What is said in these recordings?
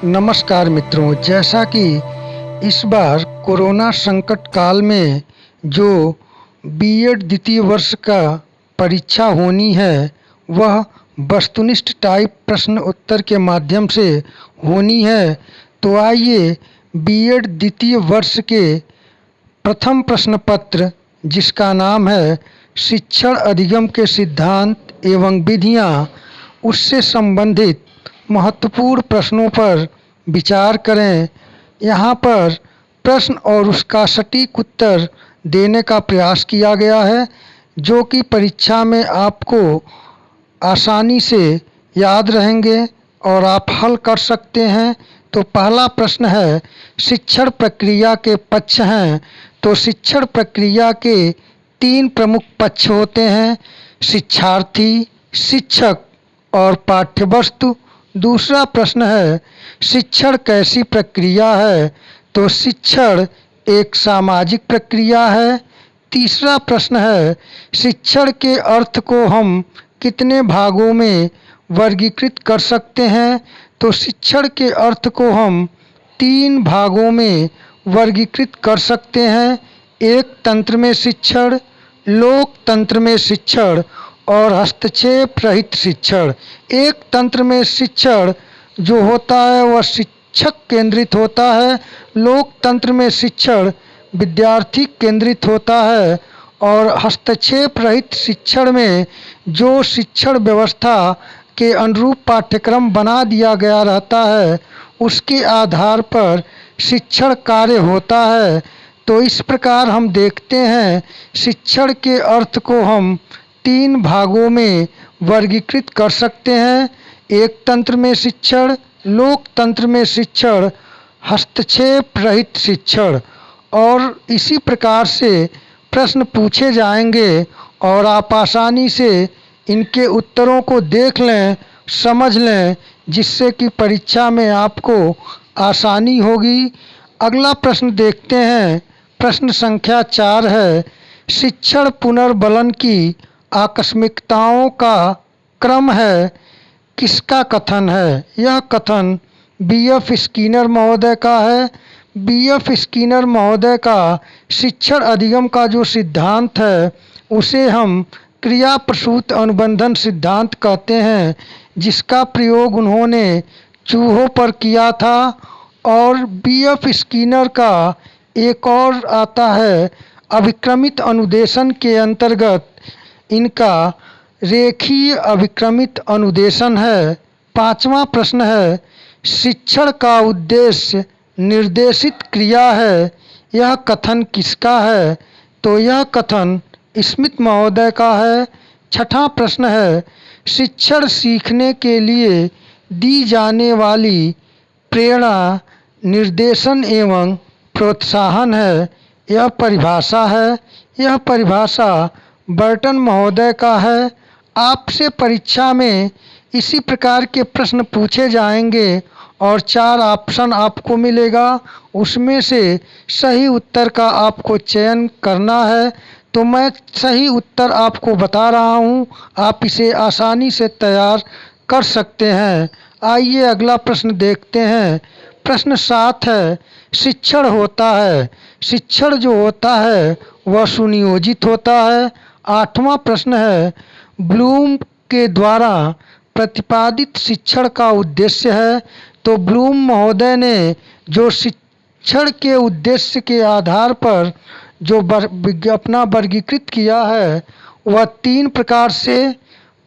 नमस्कार मित्रों, जैसा कि इस बार कोरोना संकट काल में जो बीएड द्वितीय वर्ष का परीक्षा होनी है, वह वस्तुनिष्ठ टाइप प्रश्न उत्तर के माध्यम से होनी है। तो आइए बीएड द्वितीय वर्ष के प्रथम प्रश्न पत्र, जिसका नाम है शिक्षण अधिगम के सिद्धांत एवं विधियाँ, उससे संबंधित महत्वपूर्ण प्रश्नों पर विचार करें। यहाँ पर प्रश्न और उसका सटीक उत्तर देने का प्रयास किया गया है, जो कि परीक्षा में आपको आसानी से याद रहेंगे और आप हल कर सकते हैं। तो पहला प्रश्न है, शिक्षण प्रक्रिया के पक्ष हैं। तो शिक्षण प्रक्रिया के 3 प्रमुख पक्ष होते हैं: शिक्षार्थी, शिक्षक और पाठ्यवस्तु। दूसरा प्रश्न है, शिक्षण कैसी प्रक्रिया है? तो शिक्षण एक सामाजिक प्रक्रिया है। तीसरा प्रश्न है, शिक्षण के अर्थ को हम कितने भागों में वर्गीकृत कर सकते हैं? तो शिक्षण के अर्थ को हम 3 भागों में वर्गीकृत कर सकते हैं: एक तंत्र में शिक्षण, लोकतंत्र में शिक्षण और हस्तक्षेप रहित शिक्षण। एक तंत्र में शिक्षण जो होता है वह शिक्षक केंद्रित होता है, लोकतंत्र में शिक्षण विद्यार्थी केंद्रित होता है और हस्तक्षेप रहित शिक्षण में जो शिक्षण व्यवस्था के अनुरूप पाठ्यक्रम बना दिया गया रहता है, उसके आधार पर शिक्षण कार्य होता है। तो इस प्रकार हम देखते हैं, शिक्षण के अर्थ को हम 3 भागों में वर्गीकृत कर सकते हैं: एक तंत्र में शिक्षण, लोकतंत्र में शिक्षण, हस्तक्षेप रहित शिक्षण। और इसी प्रकार से प्रश्न पूछे जाएंगे और आप आसानी से इनके उत्तरों को देख लें, समझ लें, जिससे कि परीक्षा में आपको आसानी होगी। अगला प्रश्न देखते हैं। प्रश्न संख्या 4 है, शिक्षण पुनर्बलन की आकस्मिकताओं का क्रम है, किसका कथन है? यह कथन बीएफ स्किनर महोदय का है। बीएफ स्किनर महोदय का शिक्षण अधिगम का जो सिद्धांत है, उसे हम क्रिया प्रसूत अनुबंधन सिद्धांत कहते हैं, जिसका प्रयोग उन्होंने चूहों पर किया था। और बीएफ स्किनर का एक और आता है, अभिक्रमित अनुदेशन के अंतर्गत इनका रेखीय अभिक्रमित अनुदेशन है। 5वां प्रश्न है, शिक्षण का उद्देश्य निर्देशित क्रिया है, यह कथन किसका है? तो यह कथन स्मिथ महोदय का है। 6वां प्रश्न है, शिक्षण सीखने के लिए दी जाने वाली प्रेरणा निर्देशन एवं प्रोत्साहन है, यह परिभाषा है। यह परिभाषा बर्टन महोदय का है। आपसे परीक्षा में इसी प्रकार के प्रश्न पूछे जाएंगे और 4 ऑप्शन आपको मिलेगा, उसमें से सही उत्तर का आपको चयन करना है। तो मैं सही उत्तर आपको बता रहा हूँ, आप इसे आसानी से तैयार कर सकते हैं। आइए अगला प्रश्न देखते हैं। प्रश्न 7 है, शिक्षण होता है। शिक्षण जो होता है वह सुनियोजित होता है। 8वां प्रश्न है, ब्लूम के द्वारा प्रतिपादित शिक्षण का उद्देश्य है। तो ब्लूम महोदय ने जो शिक्षण के उद्देश्य के आधार पर जो अपना वर्गीकृत किया है, वह 3 प्रकार से: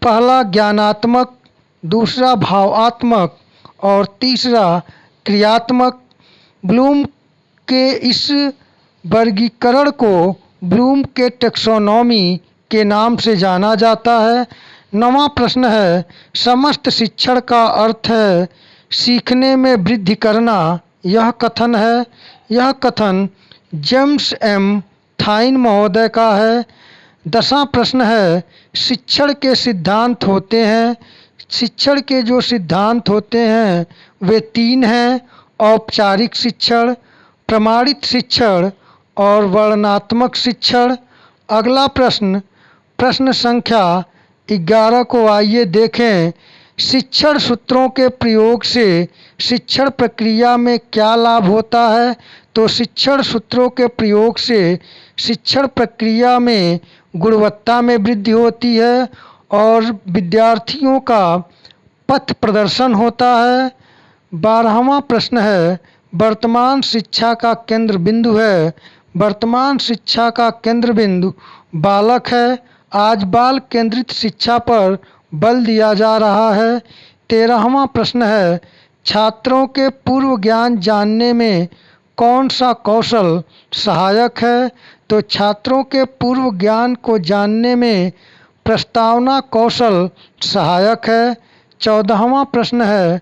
पहला ज्ञानात्मक, दूसरा भावात्मक और तीसरा क्रियात्मक। ब्लूम के इस वर्गीकरण को ब्लूम के टैक्सोनॉमी के नाम से जाना जाता है। 9वां प्रश्न है, समस्त शिक्षण का अर्थ है सीखने में वृद्धि करना, यह कथन है। यह कथन जेम्स एम थाइन महोदय का है। 10वां प्रश्न है, शिक्षण के सिद्धांत होते हैं। शिक्षण के जो सिद्धांत होते हैं वे 3 हैं: औपचारिक शिक्षण, प्रमाणित शिक्षण और वर्णनात्मक शिक्षण। अगला प्रश्न, प्रश्न संख्या 11 को आइए देखें। शिक्षण सूत्रों के प्रयोग से शिक्षण प्रक्रिया में क्या लाभ होता है? तो शिक्षण सूत्रों के प्रयोग से शिक्षण प्रक्रिया में गुणवत्ता में वृद्धि होती है और विद्यार्थियों का पथ प्रदर्शन होता है। 12वां प्रश्न है, वर्तमान शिक्षा का केंद्र बिंदु है। वर्तमान शिक्षा का केंद्र बिंदु बालक है। आज बाल केंद्रित शिक्षा पर बल दिया जा रहा है। 13वां प्रश्न है, छात्रों के पूर्व ज्ञान जानने में कौन सा कौशल सहायक है? तो छात्रों के पूर्व ज्ञान को जानने में प्रस्तावना कौशल सहायक है। 14वां प्रश्न है,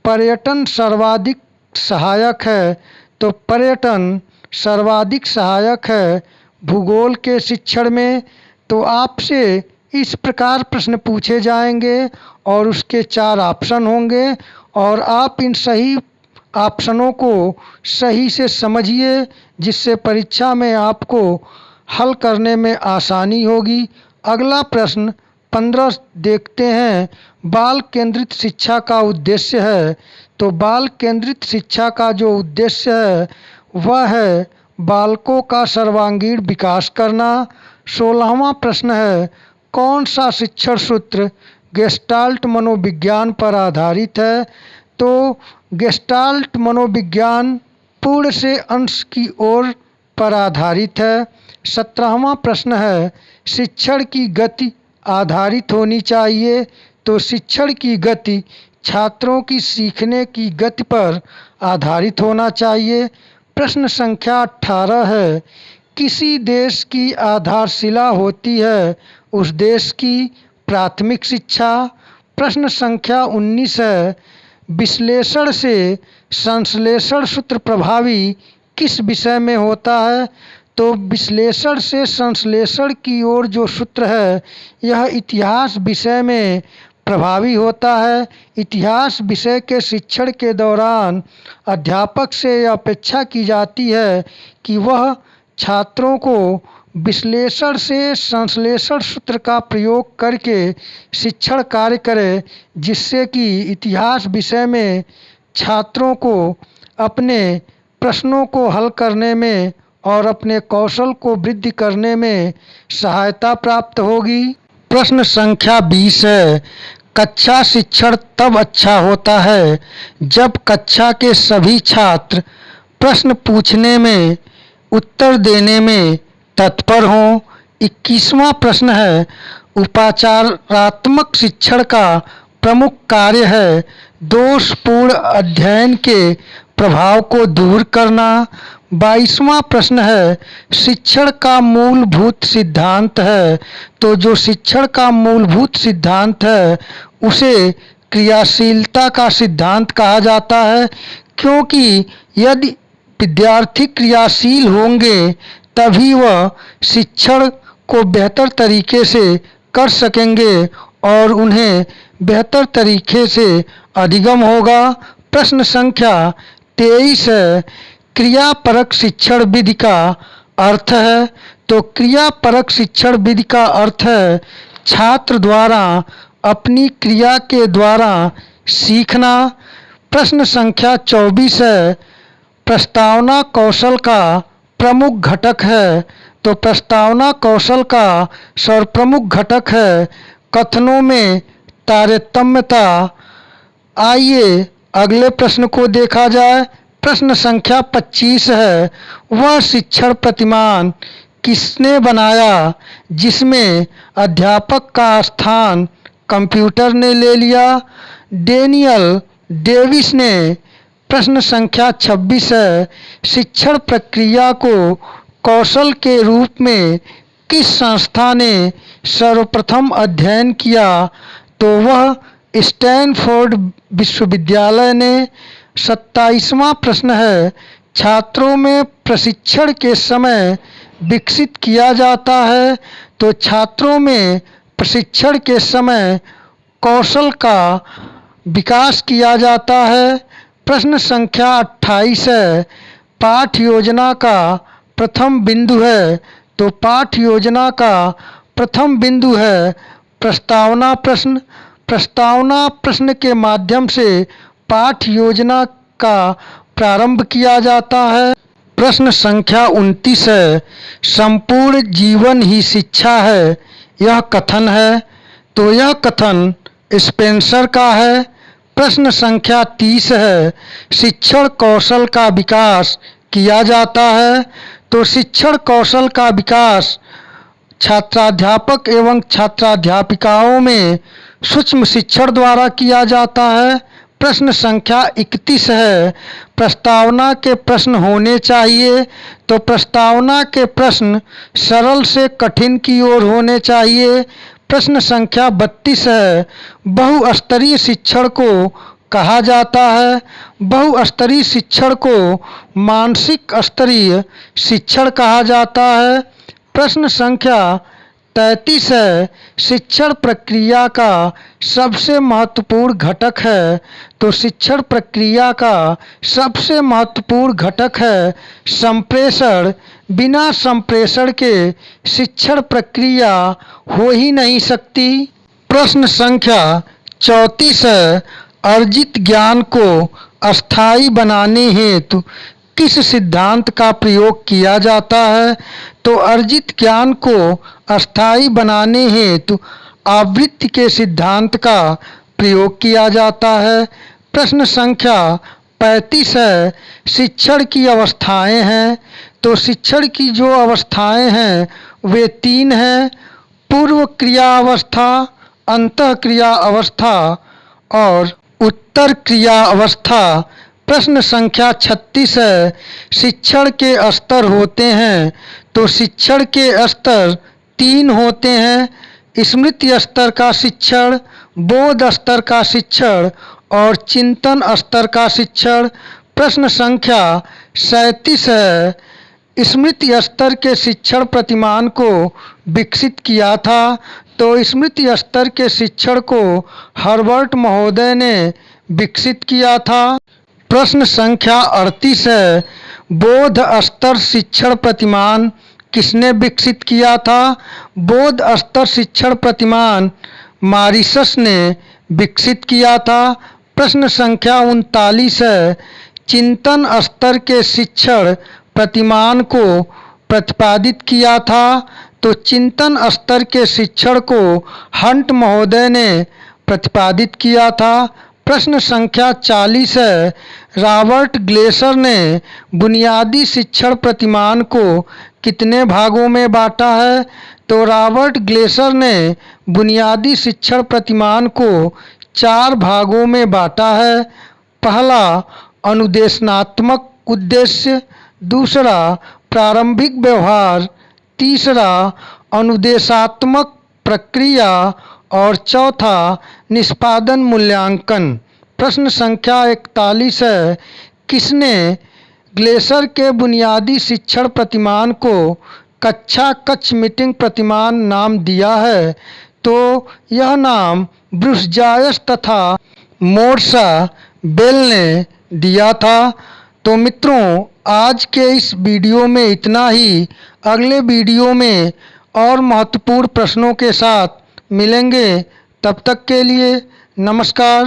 पर्यटन सर्वाधिक सहायक है। तो पर्यटन सर्वाधिक सहायक है भूगोल के शिक्षण में। तो आपसे इस प्रकार प्रश्न पूछे जाएंगे और उसके 4 ऑप्शन होंगे और आप इन सही ऑप्शनों को सही से समझिए, जिससे परीक्षा में आपको हल करने में आसानी होगी। अगला प्रश्न 15 देखते हैं, बाल केंद्रित शिक्षा का उद्देश्य है। तो बाल केंद्रित शिक्षा का जो उद्देश्य है वह है बालकों का सर्वांगीण विकास करना। 16वां प्रश्न है, कौन सा शिक्षण सूत्र गेस्टाल्ट मनोविज्ञान पर आधारित है? तो गेस्टाल्ट मनोविज्ञान पूर्ण से अंश की ओर पर आधारित है। 17वां प्रश्न है, शिक्षण की गति आधारित होनी चाहिए। तो शिक्षण की गति छात्रों की सीखने की गति पर आधारित होना चाहिए। प्रश्न संख्या 18 है, किसी देश की आधारशिला होती है उस देश की प्राथमिक शिक्षा। प्रश्न संख्या 19 है, विश्लेषण से संश्लेषण सूत्र प्रभावी किस विषय में होता है? तो विश्लेषण से संश्लेषण की ओर जो सूत्र है यह इतिहास विषय में प्रभावी होता है। इतिहास विषय के शिक्षण के दौरान अध्यापक से यह अपेक्षा की जाती है कि वह छात्रों को विश्लेषण से संश्लेषण सूत्र का प्रयोग करके शिक्षण कार्य करे, जिससे कि इतिहास विषय में छात्रों को अपने प्रश्नों को हल करने में और अपने कौशल को वृद्धि करने में सहायता प्राप्त होगी। प्रश्न संख्या 20 है, कक्षा शिक्षण तब अच्छा होता है जब कक्षा के सभी छात्र प्रश्न पूछने में उत्तर देने में तत्पर हों। 21वां प्रश्न है, उपचारात्मक शिक्षण का प्रमुख कार्य है दोषपूर्ण अध्ययन के प्रभाव को दूर करना। 22वां प्रश्न है, शिक्षण का मूलभूत सिद्धांत है। तो जो शिक्षण का मूलभूत सिद्धांत है उसे क्रियाशीलता का सिद्धांत कहा जाता है, क्योंकि यदि विद्यार्थी क्रियाशील होंगे तभी वह शिक्षण को बेहतर तरीके से कर सकेंगे और उन्हें बेहतर तरीके से अधिगम होगा। प्रश्न संख्या 23 है, क्रियापरक शिक्षण विधि का अर्थ है। तो क्रियापरक शिक्षण विधि का अर्थ है छात्र द्वारा अपनी क्रिया के द्वारा सीखना। प्रश्न संख्या 24 है, प्रस्तावना कौशल का प्रमुख घटक है। तो प्रस्तावना कौशल का सर्वप्रमुख घटक है कथनों में तारतम्यता। आइए अगले प्रश्न को देखा जाए। प्रश्न संख्या 25 है, वह शिक्षण प्रतिमान किसने बनाया जिसमें अध्यापक का स्थान कंप्यूटर ने ले लिया? डेनियल डेविस ने। प्रश्न संख्या 26 है, शिक्षण प्रक्रिया को कौशल के रूप में किस संस्था ने सर्वप्रथम अध्ययन किया? तो वह स्टैनफोर्ड विश्वविद्यालय ने। 27वां प्रश्न है, छात्रों में प्रशिक्षण के समय विकसित किया जाता है। तो छात्रों में प्रशिक्षण के समय कौशल का विकास किया जाता है। प्रश्न संख्या 28 है, पाठ योजना का प्रथम बिंदु है। तो पाठ योजना का प्रथम बिंदु है प्रस्तावना प्रश्न। प्रस्तावना प्रश्न के माध्यम से पाठ योजना का प्रारंभ किया जाता है। प्रश्न संख्या 29 है, संपूर्ण जीवन ही शिक्षा है, यह कथन है, तो यह कथन स्पेंसर का है। प्रश्न संख्या 30 है, शिक्षण कौशल का विकास किया जाता है, तो शिक्षण कौशल का विकास छात्राध्यापक एवं छात्राध्यापिकाओं में सूक्ष्म शिक्षण द्वारा किया जाता है। प्रश्न संख्या 31 है, प्रस्तावना के प्रश्न होने चाहिए, तो प्रस्तावना के प्रश्न सरल से कठिन की ओर होने चाहिए। प्रश्न संख्या 32 है, बहुस्तरीय शिक्षण को कहा जाता है, बहुस्तरीय शिक्षण को मानसिक स्तरीय शिक्षण कहा जाता है। प्रश्न संख्या 33 है, शिक्षण प्रक्रिया का सबसे महत्वपूर्ण घटक है, तो शिक्षण प्रक्रिया का सबसे महत्वपूर्ण घटक है संप्रेषण। बिना संप्रेषण के शिक्षण प्रक्रिया हो ही नहीं सकती। प्रश्न संख्या 34 है, अर्जित ज्ञान को अस्थायी बनाने हेतु किस सिद्धांत का प्रयोग किया जाता है, तो अर्जित ज्ञान को अस्थायी बनाने हेतु आवृत्ति के सिद्धांत का प्रयोग किया जाता है। प्रश्न संख्या 35 है, शिक्षण की अवस्थाएं हैं, तो शिक्षण की जो अवस्थाएं हैं वे 3 हैं, पूर्व क्रिया अवस्था, अंतः क्रिया अवस्था और उत्तर क्रिया अवस्था। प्रश्न संख्या 36 है, शिक्षण के स्तर होते हैं, तो शिक्षण के स्तर 3 होते हैं, स्मृति स्तर का शिक्षण, बोध स्तर का शिक्षण और चिंतन स्तर का शिक्षण। प्रश्न संख्या 37 है, स्मृति स्तर के शिक्षण प्रतिमान को विकसित किया था, तो स्मृति स्तर के शिक्षण को हर्बर्ट महोदय ने विकसित किया था। प्रश्न संख्या 38 है, बोध स्तर शिक्षण प्रतिमान किसने विकसित किया था, बोध स्तर शिक्षण प्रतिमान मॉरिस ने विकसित किया था। प्रश्न संख्या 39 है, चिंतन स्तर के शिक्षण प्रतिमान को प्रतिपादित किया था, तो चिंतन स्तर के शिक्षण को हंट महोदय ने प्रतिपादित किया था। प्रश्न संख्या 40 है, रॉबर्ट ग्लेसर ने बुनियादी शिक्षण प्रतिमान को कितने भागों में बांटा है, तो रॉबर्ट ग्लेसर ने बुनियादी शिक्षण प्रतिमान को 4 भागों में बांटा है। पहला अनुदेशनात्मक उद्देश्य, दूसरा प्रारंभिक व्यवहार, तीसरा अनुदेशात्मक प्रक्रिया और चौथा निष्पादन मूल्यांकन। प्रश्न संख्या 41 है, किसने ग्लेसर के बुनियादी शिक्षण प्रतिमान को कक्षा कक्ष मीटिंग प्रतिमान नाम दिया है, तो यह नाम ब्रूस जायस तथा मोर्सा बेल ने दिया था। तो मित्रों, आज के इस वीडियो में इतना ही। अगले वीडियो में और महत्वपूर्ण प्रश्नों के साथ मिलेंगे। तब तक के लिए नमस्कार।